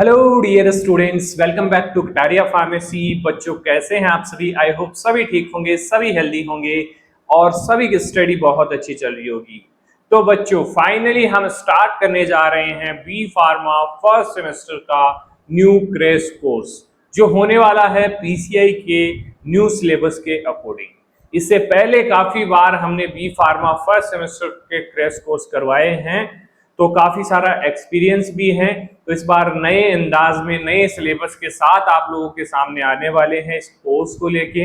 Hello dear students, welcome back to Kataria pharmacy. बच्चों कैसे हैं आप सभी? आई होप सभी ठीक होंगे, सभी हेल्दी होंगे और सभी की स्टडी बहुत अच्छी चल रही होगी। तो बच्चों फाइनली हम स्टार्ट करने जा रहे हैं बी फार्मा फर्स्ट सेमेस्टर का न्यू क्रैश कोर्स जो होने वाला है पीसीआई के न्यू सिलेबस के अकॉर्डिंग। इससे पहले काफी बार हमने बी फार्मा फर्स्ट सेमेस्टर के क्रैश कोर्स करवाए हैं, तो काफी सारा एक्सपीरियंस भी है। तो इस बार नए अंदाज में नए सिलेबस के साथ आप लोगों के सामने आने वाले हैं इस कोर्स को लेके।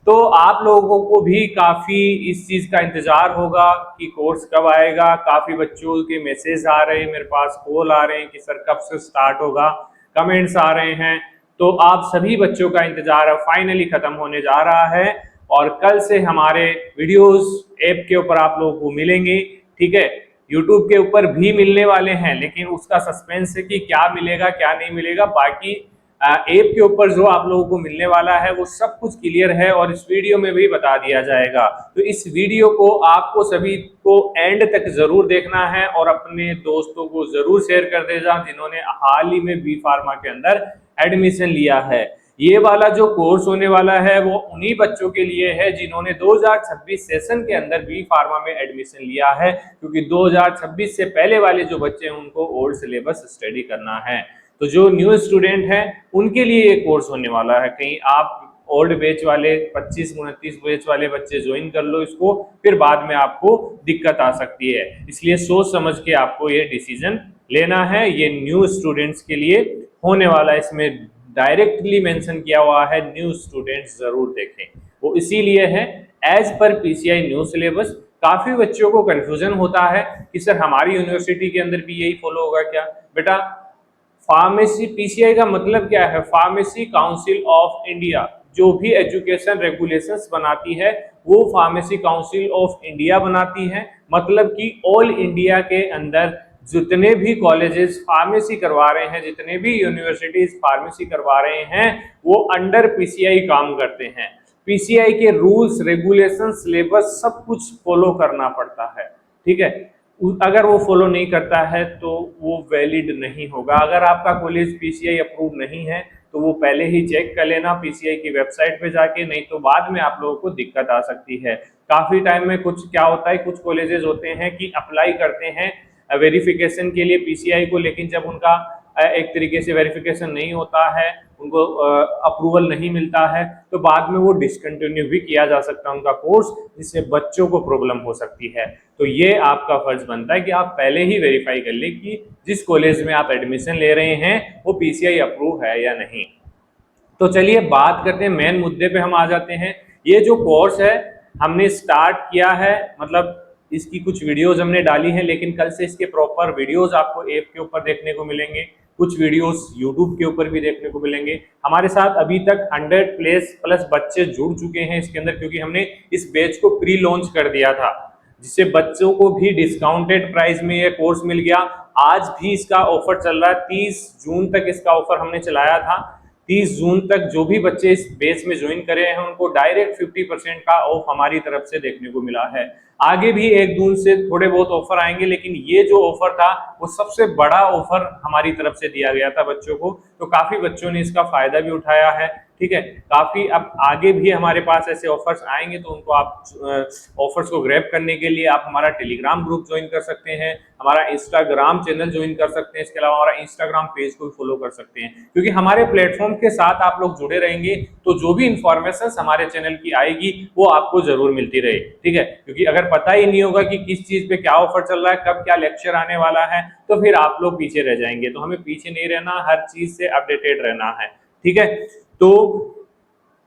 तो आप लोगों को भी काफी इस चीज का इंतजार होगा कि कोर्स कब आएगा। काफी बच्चों के मैसेज आ रहे हैं, मेरे पास कॉल आ रहे हैं कि सर कब से स्टार्ट होगा, कमेंट्स आ रहे हैं। तो आप सभी बच्चों का इंतजार अब फाइनली खत्म होने जा रहा है और कल से हमारे वीडियोस ऐप के ऊपर आप लोगों को मिलेंगे। ठीक है, यूट्यूब के ऊपर भी मिलने वाले हैं, लेकिन उसका सस्पेंस है कि क्या मिलेगा क्या नहीं मिलेगा। बाकी ऐप के ऊपर जो आप लोगों को मिलने वाला है वो सब कुछ क्लियर है और इस वीडियो में भी बता दिया जाएगा। तो इस वीडियो को आपको सभी को एंड तक जरूर देखना है और अपने दोस्तों को जरूर शेयर कर देना जिन्होंने हाल ही में बी फार्मा के अंदर एडमिशन लिया है। ये वाला जो कोर्स होने वाला है वो उन्हीं बच्चों के लिए है जिन्होंने 2026 सेशन के अंदर बी फार्मा में एडमिशन लिया है, क्योंकि 2026 से पहले वाले जो बच्चे हैं उनको ओल्ड सिलेबस स्टडी करना है। तो जो न्यू स्टूडेंट हैं उनके लिए ये कोर्स होने वाला है। कहीं आप ओल्ड बैच वाले 25-29 बैच वाले बच्चे ज्वाइन कर लो इसको, फिर बाद में आपको दिक्कत आ सकती है। इसलिए सोच समझ के आपको ये डिसीजन लेना है। ये न्यू स्टूडेंट्स के लिए होने वाला है, इसमें डायरेक्टली मेंशन किया हुआ है न्यू स्टूडेंट्स जरूर देखें। वो इसीलिए है as per PCI new syllabus. काफी बच्चों को कंफ्यूजन होता है कि सर हमारी यूनिवर्सिटी के अंदर भी यही फॉलो होगा क्या? बेटा फार्मेसी पीसीआई का मतलब क्या है? फार्मेसी काउंसिल ऑफ इंडिया जो भी एजुकेशन रेगुलेशंस बनाती है वो फार्मेसी काउंसिल ऑफ इंडिया बनाती है। मतलब कि ऑल इंडिया के अंदर जितने भी कॉलेजेस फार्मेसी करवा रहे हैं, जितने भी यूनिवर्सिटीज फार्मेसी करवा रहे हैं, वो अंडर पीसीआई काम करते हैं। पीसीआई के रूल्स रेगुलेशन सिलेबस सब कुछ फॉलो करना पड़ता है। ठीक है, अगर वो फॉलो नहीं करता है तो वो वैलिड नहीं होगा। अगर आपका कॉलेज पीसीआई अप्रूव नहीं है तो वो पहले ही चेक कर लेना पीसीआई की वेबसाइट पे जाके, नहीं तो बाद में आप लोगों को दिक्कत आ सकती है। काफी टाइम में कुछ क्या होता है, कुछ कॉलेजेस होते हैं कि अप्लाई करते हैं वेरिफिकेशन के लिए पीसीआई को, लेकिन जब उनका एक तरीके से वेरिफिकेशन नहीं होता है, उनको अप्रूवल नहीं मिलता है, तो बाद में वो डिसकंटिन्यू भी किया जा सकता है उनका कोर्स, जिससे बच्चों को प्रॉब्लम हो सकती है। तो ये आपका फर्ज बनता है कि आप पहले ही वेरीफाई कर लें कि जिस कॉलेज में आप एडमिशन ले रहे हैं वो पीसीआई अप्रूव है या नहीं। तो चलिए बात करते हैं, मेन मुद्दे पे हम आ जाते हैं। ये जो कोर्स है हमने स्टार्ट किया है, मतलब इसकी कुछ वीडियोस हमने डाली हैं, लेकिन कल से इसके प्रॉपर वीडियोस आपको ऐप के ऊपर देखने को मिलेंगे। कुछ वीडियोस यूट्यूब के ऊपर भी देखने को मिलेंगे। हमारे साथ अभी तक 100 प्लस बच्चे जुड़ चुके हैं इसके अंदर, क्योंकि हमने इस बैच को प्री लॉन्च कर दिया था, जिससे बच्चों को भी डिस्काउंटेड प्राइस में ये कोर्स मिल गया। आज भी इसका ऑफर चल रहा है, 30 जून तक इसका ऑफर हमने चलाया था। 30 जून तक जो भी बच्चे इस बैच में ज्वाइन करे हैं उनको डायरेक्ट 50% का ऑफ हमारी तरफ से देखने को मिला है। आगे भी 1 जून से थोड़े बहुत ऑफर आएंगे, लेकिन ये जो ऑफर था वो सबसे बड़ा ऑफर हमारी तरफ से दिया गया था बच्चों को। तो काफी बच्चों ने इसका फायदा भी उठाया है। ठीक है, काफी अब आगे भी हमारे पास ऐसे ऑफर्स आएंगे, तो उनको आप ऑफर्स को ग्रैब करने के लिए आप हमारा टेलीग्राम ग्रुप ज्वाइन कर सकते हैं, हमारा इंस्टाग्राम चैनल ज्वाइन कर सकते हैं, इसके अलावा हमारा इंस्टाग्राम पेज को भी फॉलो कर सकते हैं। क्योंकि हमारे प्लेटफॉर्म के साथ आप लोग जुड़े रहेंगे तो जो भी इंफॉर्मेशन हमारे चैनल की आएगी वो आपको जरूर मिलती रहे। ठीक है, क्योंकि अगर पता ही नहीं होगा कि किस चीज पे क्या ऑफर चल रहा है, कब क्या लेक्चर आने वाला है, तो फिर आप लोग पीछे रह जाएंगे। तो हमें पीछे नहीं रहना, हर चीज से अपडेटेड रहना है। ठीक है, तो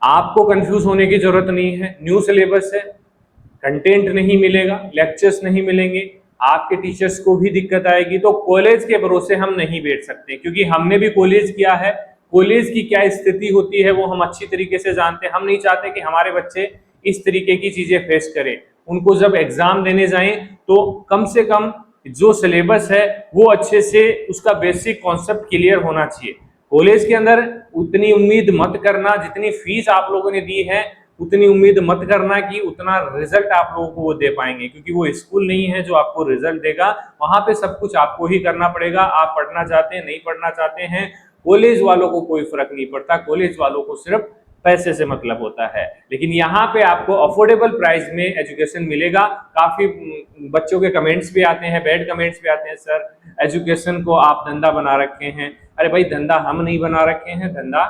आपको कंफ्यूज होने की जरूरत नहीं है। न्यू सिलेबस है, कंटेंट नहीं मिलेगा, लेक्चर्स नहीं मिलेंगे, आपके टीचर्स को भी दिक्कत आएगी। तो कॉलेज के भरोसे हम नहीं बैठ सकते, क्योंकि हमने भी कॉलेज किया है। कॉलेज की क्या स्थिति होती है वो हम अच्छी तरीके से जानते हैं। हम नहीं चाहते कि हमारे बच्चे इस तरीके की चीजें फेस करें। उनको जब एग्जाम देने जाएं तो कम से कम जो सिलेबस है वो अच्छे से उसका बेसिक कॉन्सेप्ट क्लियर होना चाहिए। कॉलेज के अंदर उतनी उम्मीद मत करना, जितनी फीस आप लोगों ने दी है उतनी उम्मीद मत करना कि उतना रिजल्ट आप लोगों को वो दे पाएंगे, क्योंकि वो स्कूल नहीं है जो आपको रिजल्ट देगा। वहां पे सब कुछ आपको ही करना पड़ेगा। आप पढ़ना चाहते हैं, नहीं पढ़ना चाहते हैं, कॉलेज वालों को कोई फर्क नहीं पड़ता, कॉलेज वालों को सिर्फ पैसे से मतलब होता है। लेकिन यहाँ पे आपको अफोर्डेबल प्राइस में एजुकेशन मिलेगा। काफी बच्चों के कमेंट्स भी आते हैं, बैड कमेंट्स भी आते हैं, सर एजुकेशन को आप धंधा बना रखे हैं। अरे भाई, धंधा हम नहीं बना रखे हैं, धंधा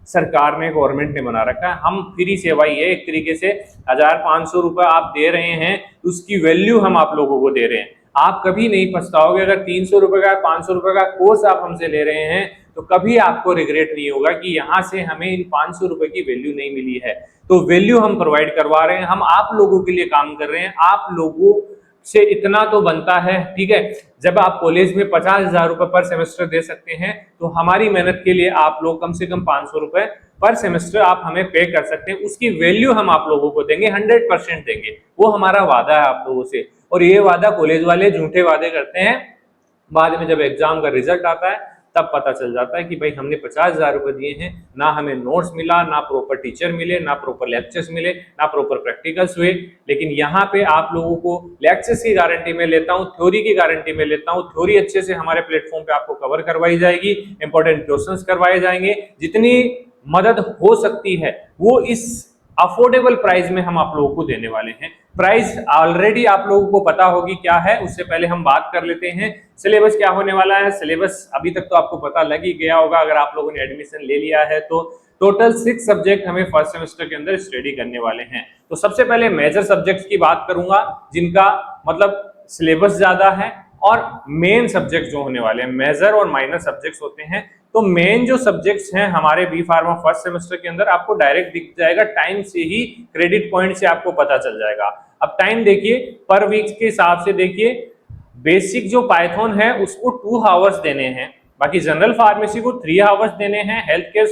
सरकार ने, गवर्नमेंट ने बना रखा है। हम फ्री सेवा ही है, एक तरीके से 1500 रुपए आप दे रहे हैं, उसकी वैल्यू हम आप लोगों को दे रहे हैं। आप कभी नहीं पछताओगे। अगर 300 रुपए का 500 रुपए का कोर्स आप हमसे ले रहे हैं तो कभी आपको रिग्रेट नहीं होगा कि यहाँ से हमें इन 500 रुपए की वैल्यू नहीं मिली है। तो वैल्यू हम प्रोवाइड करवा रहे हैं, हम आप लोगों के लिए काम कर रहे हैं, आप लोगों से इतना तो बनता है। ठीक है, जब आप कॉलेज में 50,000 रुपए पर सेमेस्टर दे सकते हैं तो हमारी मेहनत के लिए आप लोग कम से कम 500 रुपए पर सेमेस्टर आप हमें पे कर सकते हैं। उसकी वैल्यू हम आप लोगों को देंगे, 100% देंगे, वो हमारा वादा है आप लोगों से। और ये वादा कॉलेज वाले झूठे वादे करते हैं, बाद में जब एग्जाम का रिजल्ट आता है तब पता चल जाता है कि भाई हमने 50,000 रुपए दिए हैं, ना हमें नोट्स मिला, ना प्रॉपर टीचर मिले, ना प्रॉपर लेक्चर्स मिले, ना प्रॉपर प्रैक्टिकल्स हुए। लेकिन यहाँ पे आप लोगों को लेक्चर्स की गारंटी में लेता हूँ, थ्योरी की गारंटी में लेता हूँ। थ्योरी अच्छे से हमारे प्लेटफॉर्म पे आपको कवर करवाई जाएगी, इंपॉर्टेंट क्वेश्चंस करवाए जाएंगे, जितनी मदद हो सकती है वो इस अफोर्डेबल प्राइस में हम आप लोगों को देने वाले हैं। प्राइस ऑलरेडी आप लोगों को पता होगी क्या है, उससे पहले हम बात कर लेते हैं सिलेबस क्या होने वाला है। सिलेबस अभी तक तो आपको पता लग ही गया होगा अगर आप लोगों ने एडमिशन ले लिया है तो। टोटल 6 सब्जेक्ट हमें फर्स्ट सेमेस्टर के अंदर स्टडी करने वाले हैं। तो सबसे पहले मेजर सब्जेक्ट्स की बात करूंगा जिनका मतलब सिलेबस ज्यादा है, और मेन सब्जेक्ट जो होने वाले हैं, मेजर और माइनर सब्जेक्ट्स होते हैं। तो मेन जो सब्जेक्ट्स हैं हमारे बी फार्मा फर्स्ट सेमेस्टर के अंदर आपको डायरेक्ट दिख जाएगा, टाइम से ही, क्रेडिट पॉइंट से आपको पता चल जाएगा। अब टाइम देखिए, पर वीक के हिसाब से देखिए, बेसिक जो पाइथन है उसको 2 आवर्स देने हैं, बाकी जनरल फार्मेसी को 3 आवर्स देने हैं, हेल्थ केयर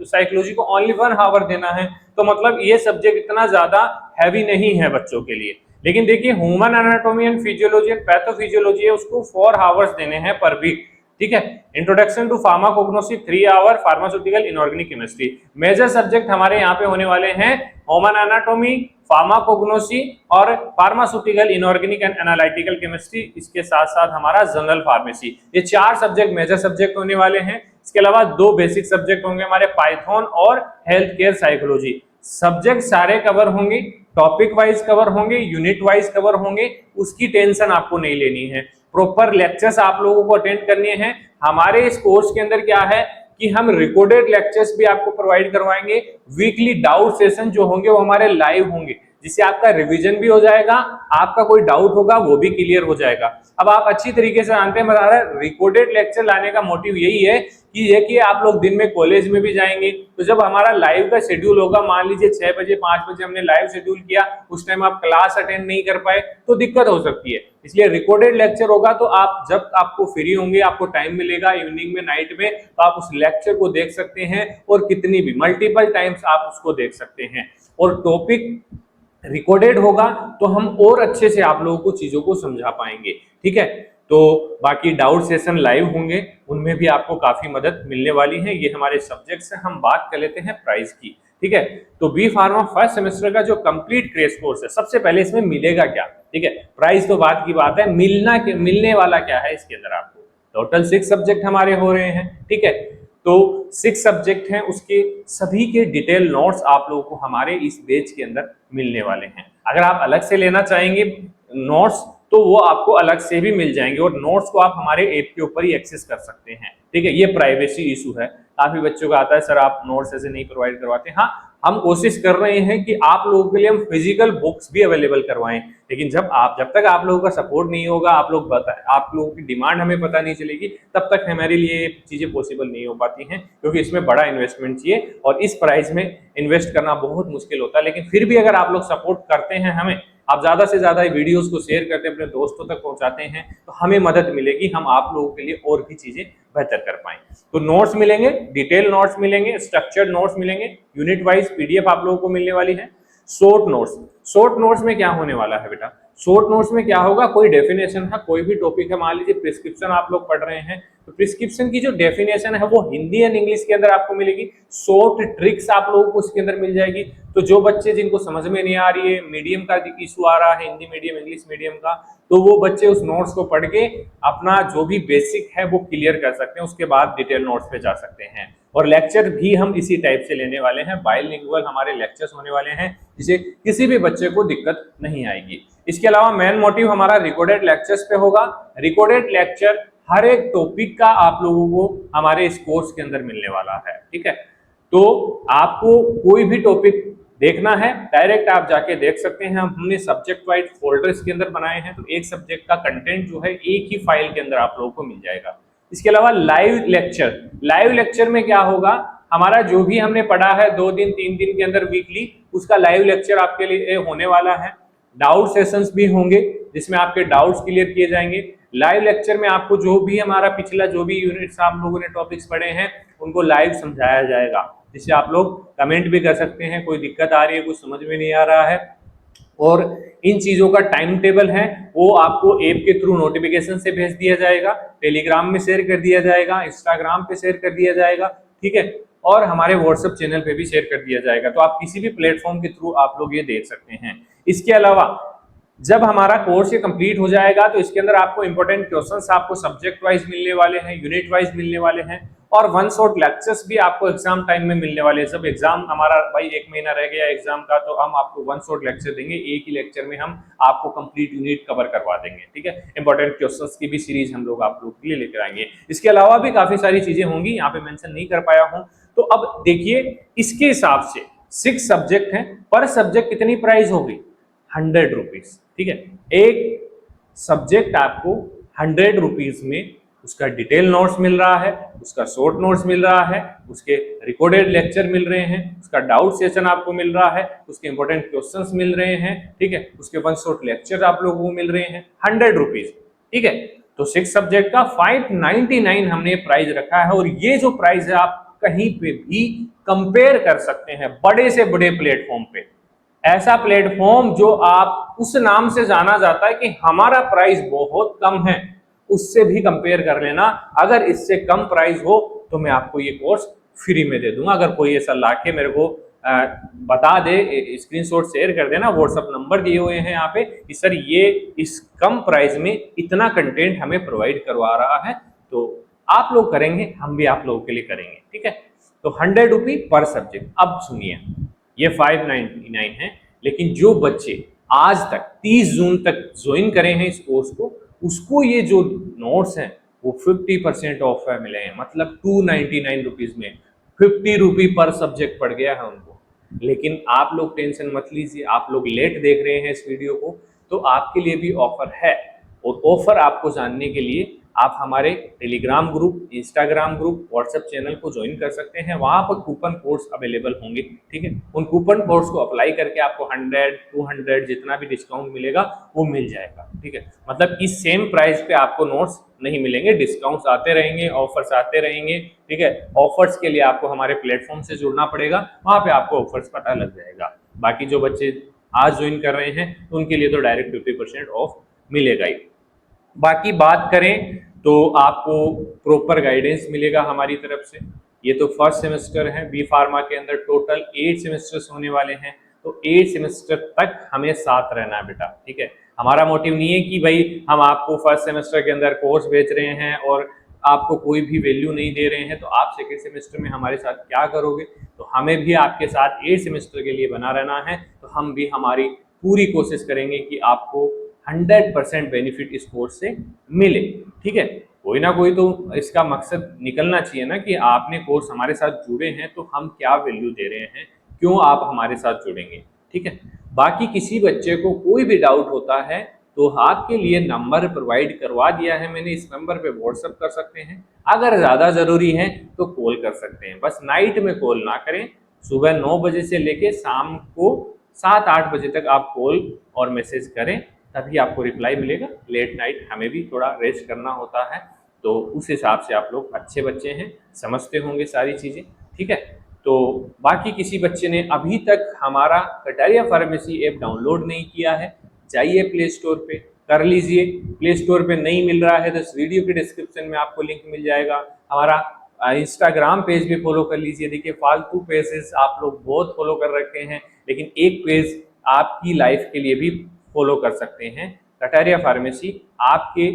साइकोलॉजी को ओनली 1 आवर देना है। तो मतलब ये सब्जेक्ट इतना ज्यादा हैवी नहीं है बच्चों के लिए। लेकिन देखिए, human anatomy and physiology and pathophysiology है, उसको 4 आवर्स देने हैं पर वीक। ठीक है, introduction to pharmacognosy 3 hour, pharmaceutical inorganic chemistry. Major subject हमारे यहाँ पे होने वाले हैं ह्यूमन एनाटॉमी, फार्माकोग्नोसी और pharmaceutical inorganic and analytical chemistry. इसके साथ साथ हमारा जनरल फार्मेसी, ये 4 सब्जेक्ट मेजर सब्जेक्ट होने वाले हैं। इसके अलावा 2 बेसिक सब्जेक्ट होंगे हमारे, पाइथन और हेल्थ केयर साइकोलॉजी। सब्जेक्ट सारे कवर होंगे, टॉपिक वाइज कवर होंगे, यूनिट वाइज कवर होंगे, उसकी टेंशन आपको नहीं लेनी है। प्रॉपर लेक्चर्स आप लोगों को अटेंड करने हैं। हमारे इस कोर्स के अंदर क्या है कि हम रिकॉर्डेड लेक्चर्स भी आपको प्रोवाइड करवाएंगे। वीकली डाउट सेशन जो होंगे वो हमारे लाइव होंगे, जिससे आपका रिवीजन भी हो जाएगा, आपका कोई डाउट होगा वो भी क्लियर हो जाएगा। अब आप अच्छी तरीके से जानते हैं, बता रहे रिकॉर्डेड लेक्चर लाने का मोटिव यही है कि आप लोग दिन में कॉलेज में भी जाएंगे, तो जब हमारा लाइव का शेड्यूल होगा, मान लीजिए 6 बजे 5 बजे हमने लाइव शेड्यूल किया, उस टाइम आप क्लास अटेंड नहीं कर पाए तो दिक्कत हो सकती है। इसलिए रिकॉर्डेड लेक्चर होगा तो आप जब आपको फ्री होंगे, आपको टाइम मिलेगा इवनिंग में, नाइट में, तो आप उस लेक्चर को देख सकते हैं और कितनी भी मल्टीपल टाइम्स आप उसको देख सकते हैं। और टॉपिक रिकॉर्डेड होगा तो हम और अच्छे से आप लोगों को चीजों को समझा पाएंगे। ठीक है, तो बाकी डाउट सेशन लाइव होंगे, उनमें भी आपको काफी मदद मिलने वाली है। ये हमारे सब्जेक्ट्स हैं। हम बात कर लेते हैं प्राइस की। ठीक है, तो बी फार्मा फर्स्ट सेमेस्टर का जो कंप्लीट क्रैश कोर्स है, सबसे पहले इसमें मिलेगा क्या? ठीक है, प्राइस तो बात की बात है, मिलने वाला क्या है इसके अंदर आपको? टोटल 6 सब्जेक्ट हमारे हो रहे हैं। ठीक है, तो 6 सब्जेक्ट हैं, उसके सभी के डिटेल नोट्स आप लोगों को हमारे इस बैच के अंदर मिलने वाले हैं। अगर आप अलग से लेना चाहेंगे नोट्स तो वो आपको अलग से भी मिल जाएंगे, और नोट्स को आप हमारे ऐप के ऊपर ही एक्सेस कर सकते हैं। ठीक है, ये प्राइवेसी इशू है। काफी बच्चों का आता है, सर आप नोट्स ऐसे नहीं प्रोवाइड करवाते। हाँ, हम कोशिश कर रहे हैं कि आप लोगों के लिए हम फिजिकल बुक्स भी अवेलेबल करवाएं, लेकिन जब तक आप लोगों का सपोर्ट नहीं होगा, आप लोगों की डिमांड हमें पता नहीं चलेगी, तब तक हमारे लिए चीजें पॉसिबल नहीं हो पाती हैं, क्योंकि इसमें बड़ा इन्वेस्टमेंट चाहिए और इस प्राइस में इन्वेस्ट करना बहुत मुश्किल होता है। लेकिन फिर भी अगर आप लोग सपोर्ट करते हैं हमें, आप ज्यादा से ज्यादा वीडियोस को शेयर करते हैं, अपने दोस्तों तक पहुंचाते हैं, तो हमें मदद मिलेगी, हम आप लोगों के लिए और भी चीजें बेहतर कर पाएं। तो नोट्स मिलेंगे, डिटेल नोट्स मिलेंगे, स्ट्रक्चर्ड नोट्स मिलेंगे, यूनिट वाइज पीडीएफ आप लोगों को मिलने वाली है। शॉर्ट नोट्स में क्या होने वाला है बेटा? शॉर्ट नोट्स में क्या होगा, कोई डेफिनेशन है, कोई भी टॉपिक है, मान लीजिए प्रिस्क्रिप्शन आप लोग पढ़ रहे हैं तो प्रिस्क्रिप्शन की जो डेफिनेशन है वो हिंदी एंड इंग्लिश के अंदर आपको मिलेगी, शॉर्ट ट्रिक्स आप लोगों को उसके अंदर मिल जाएगी। तो जो बच्चे जिनको समझ में नहीं आ रही है, मीडियम का इशू आ रहा है, हिंदी मीडियम इंग्लिश मीडियम का, तो वो बच्चे उस नोट्स को पढ़ के अपना जो भी बेसिक है वो क्लियर कर सकते हैं, उसके बाद डिटेल नोट्स पे जा सकते हैं। और लेक्चर भी हम इसी टाइप से लेने वाले हैं, बाइलिंगुअल हमारे लेक्चर्स होने वाले हैं, जिसे किसी भी बच्चे को दिक्कत नहीं आएगी। इसके अलावा मेन मोटिव हमारा रिकॉर्डेड लेक्चर्स पे होगा। रिकॉर्डेड लेक्चर हर एक टॉपिक का आप लोगों को हमारे इस कोर्स के अंदर मिलने वाला है, ठीक है। तो आपको कोई भी टॉपिक देखना है डायरेक्ट आप जाके देख सकते हैं। हमने सब्जेक्ट वाइज फोल्डर्स के अंदर बनाए हैं, तो एक सब्जेक्ट का कंटेंट जो है एक ही फाइल के अंदर आप लोगों को मिल जाएगा। इसके अलावा लाइव लेक्चर में क्या होगा, हमारा जो भी हमने पढ़ा है 2 दिन 3 दिन के अंदर वीकली, उसका लाइव लेक्चर आपके लिए होने वाला है। डाउट सेशंस भी होंगे जिसमें आपके डाउट्स क्लियर किए जाएंगे। लाइव लेक्चर में आपको जो भी हमारा पिछला जो भी यूनिट्स आप लोगों ने टॉपिक्स पढ़े हैं उनको लाइव समझाया जाएगा, जिससे आप लोग कमेंट भी कर सकते हैं, कोई दिक्कत आ रही है, कुछ समझ में नहीं आ रहा है। और इन चीजों का टाइम टेबल है वो आपको ऐप के थ्रू नोटिफिकेशन से भेज दिया जाएगा, टेलीग्राम में शेयर कर दिया जाएगा, इंस्टाग्राम पे शेयर कर दिया जाएगा, ठीक है, और हमारे व्हाट्सएप चैनल पे भी शेयर कर दिया जाएगा। तो आप किसी भी प्लेटफॉर्म के थ्रू आप लोग ये देख सकते हैं। इसके अलावा जब हमारा कोर्स ये कंप्लीट हो जाएगा तो इसके अंदर आपको इंपॉर्टेंट क्वेश्चंस आपको सब्जेक्ट वाइज मिलने वाले हैं, यूनिट वाइज मिलने वाले हैं, और वन शॉट लेक्चर्स भी आपको एग्जाम टाइम में मिलने वाले हैं। जब एग्जाम हमारा भाई 1 महीना रह गया एग्जाम का, तो हम आपको वन शॉट लेक्चर देंगे, एक ही लेक्चर में हम आपको कंप्लीट यूनिट कवर करवा देंगे, ठीक है। इंपॉर्टेंट क्वेश्चंस की भी सीरीज हम लोग आप लोग के लिए लेकर आएंगे। इसके अलावा भी काफी सारी चीजें होंगी, यहाँ पे मेंशन नहीं कर पाया हूँ। तो अब देखिए इसके हिसाब से 6 सब्जेक्ट हैं, पर सब्जेक्ट कितनी प्राइस होगी, 100 रुपीज, ठीक है। एक सब्जेक्ट आपको 100 रुपीज में उसका डिटेल नोट्स मिल रहा है, उसका शॉर्ट नोट्स मिल रहा है, उसके रिकॉर्डेड लेक्चर मिल रहे हैं, उसका डाउट सेशन आपको मिल रहा है, उसके इंपॉर्टेंट क्वेश्चंस मिल रहे हैं, ठीक है, उसके वन शॉट लेक्चर आप लोगों को मिल रहे हैं, 100 रुपीज, ठीक है। तो 6 सब्जेक्ट का 599 हमने प्राइस रखा है, और ये जो प्राइस है आप कहीं पे भी कंपेयर कर सकते हैं बड़े से बड़े प्लेटफॉर्म पे। ऐसा प्लेटफॉर्म जो आप उस नाम से जाना जाता है कि हमारा प्राइस बहुत कम है, उससे भी कंपेयर कर लेना। अगर इससे कम प्राइस हो तो मैं आपको ये कोर्स फ्री में दे दूंगा। अगर कोई ऐसा लाके मेरे को बता दे, स्क्रीनशॉट शेयर कर देना, व्हाट्सएप नंबर दिए हुए हैं यहाँ पे कि सर ये इस कम प्राइस में इतना कंटेंट हमें प्रोवाइड करवा रहा है, तो आप लोग करेंगे, हम भी आप लोगों के लिए करेंगे, ठीक है। तो 100 रुपी पर सब्जेक्ट। अब सुनिए, ये 599 है, लेकिन जो बच्चे आज तक 30 जून तक ज्वाइन करे हैं इस कोर्स को, उसको ये जो नोट्स हैं वो 50% ऑफ में मिले हैं, मतलब 299 रुपीज में 50 रुपी पर सब्जेक्ट पड़ गया है उनको। लेकिन आप लोग टेंशन मत लीजिए, आप लोग लेट देख रहे हैं इस वीडियो को, तो आपके लिए भी ऑफर है। और ऑफर आपको जानने के लिए आप हमारे Telegram group, Instagram group, WhatsApp channel को ज्वाइन कर सकते हैं। वहां पर कूपन कोड्स अवेलेबल होंगे, ठीक है। उन कूपन कोड्स को अप्लाई करके आपको 100, 200 जितना भी डिस्काउंट मिलेगा वो मिल जाएगा, ठीक है। मतलब इस सेम प्राइस पे आपको नोट्स नहीं मिलेंगे, डिस्काउंट्स आते रहेंगे, ऑफर्स आते रहेंगे, ठीक है। ऑफर्स के लिए आपको हमारे प्लेटफॉर्म से जुड़ना पड़ेगा, वहां पे आपको ऑफर्स पता लग जाएगा। बाकी जो बच्चे आज ज्वाइन कर रहे हैं तो उनके लिए तो डायरेक्ट 50% ऑफ मिलेगा ही। बाकी बात करें तो आपको प्रॉपर गाइडेंस मिलेगा हमारी तरफ से। ये तो फर्स्ट सेमेस्टर है, बी फार्मा के अंदर टोटल 8 सेमेस्टर्स होने वाले हैं, तो 8 सेमेस्टर तक हमें साथ रहना है बेटा, ठीक है। हमारा मोटिव नहीं है कि भाई हम आपको फर्स्ट सेमेस्टर के अंदर कोर्स बेच रहे हैं और आपको कोई भी वैल्यू नहीं दे रहे हैं, तो आप सेकेंड सेमेस्टर में हमारे साथ क्या करोगे। तो हमें भी आपके साथ 8 सेमेस्टर के लिए बना रहना है, तो हम भी हमारी पूरी कोशिश करेंगे कि आपको 100% बेनिफिट इस कोर्स से मिले, ठीक है। कोई ना कोई तो इसका मकसद निकलना चाहिए ना कि आपने कोर्स हमारे साथ जुड़े हैं तो हम क्या वैल्यू दे रहे हैं, क्यों आप हमारे साथ जुड़ेंगे, ठीक है। बाकी किसी बच्चे को कोई भी डाउट होता है तो आपके लिए नंबर प्रोवाइड करवा दिया है मैंने, इस नंबर पे व्हाट्सएप कर सकते हैं। अगर ज़्यादा ज़रूरी है तो कॉल कर सकते हैं, बस नाइट में कॉल ना करें। सुबह 9 बजे से लेके शाम को 7-8 बजे तक आप कॉल और मैसेज करें, तभी आपको रिप्लाई मिलेगा। लेट नाइट हमें भी थोड़ा रेस्ट करना होता है, तो उस हिसाब से आप लोग अच्छे बच्चे हैं, समझते होंगे सारी चीज़ें, ठीक है। तो बाकी किसी बच्चे ने अभी तक हमारा कटारिया फार्मेसी ऐप डाउनलोड नहीं किया है, जाइए प्ले स्टोर पे, कर लीजिए। प्ले स्टोर पे नहीं मिल रहा है तो इस वीडियो के डिस्क्रिप्शन में आपको लिंक मिल जाएगा। हमारा इंस्टाग्राम पेज भी फॉलो कर लीजिए। देखिए फालतू पेजेस आप लोग बहुत फॉलो कर रखे हैं, लेकिन एक पेज आपकी लाइफ के लिए भी फॉलो कर सकते हैं। कटारिया फार्मेसी आपके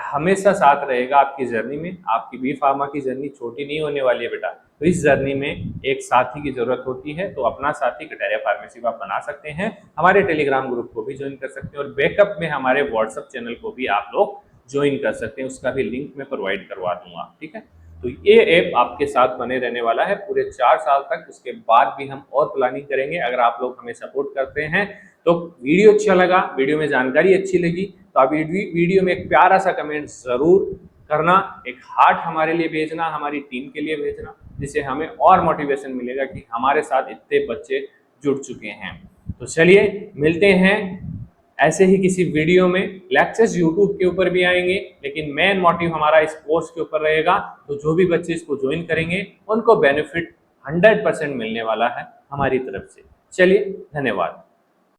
हमेशा साथ रहेगा आपकी जर्नी में। आपकी बी फार्मा की जर्नी छोटी नहीं होने वाली है बेटा। तो इस जर्नी में एक साथी की जरूरत होती है, तो अपना साथी कटारिया फार्मेसी को आप बना सकते हैं। हमारे टेलीग्राम ग्रुप को भी ज्वाइन कर सकते हैं और बैकअप में हमारे व्हाट्सएप चैनल को भी आप लोग ज्वाइन कर सकते हैं। उसका भी लिंक मैं प्रोवाइड करवा दूंगा, ठीक है। तो ये ऐप आपके साथ बने रहने वाला है पूरे 4 साल तक। उसके बाद भी हम और प्लानिंग करेंगे। अगर आप लोग हमें सपोर्ट करते हैं तो वीडियो अच्छा लगा, वीडियो में जानकारी अच्छी लगी तो आप वीडियो में एक प्यारा सा कमेंट जरूर करना, एक हार्ट हमारे लिए भेजना, हमारी टीम के लिए भेजना, जिससे हमें और मोटिवेशन मिलेगा कि हमारे साथ इतने बच्चे जुड़ चुके हैं। तो चलिए मिलते हैं ऐसे ही किसी वीडियो में। लेक्चर्स यूट्यूब के ऊपर भी आएंगे, लेकिन मेन मोटिव हमारा इस कोर्स के ऊपर रहेगा। तो जो भी बच्चे इसको ज्वाइन करेंगे उनको बेनिफिट 100% मिलने वाला है हमारी तरफ से। चलिए धन्यवाद।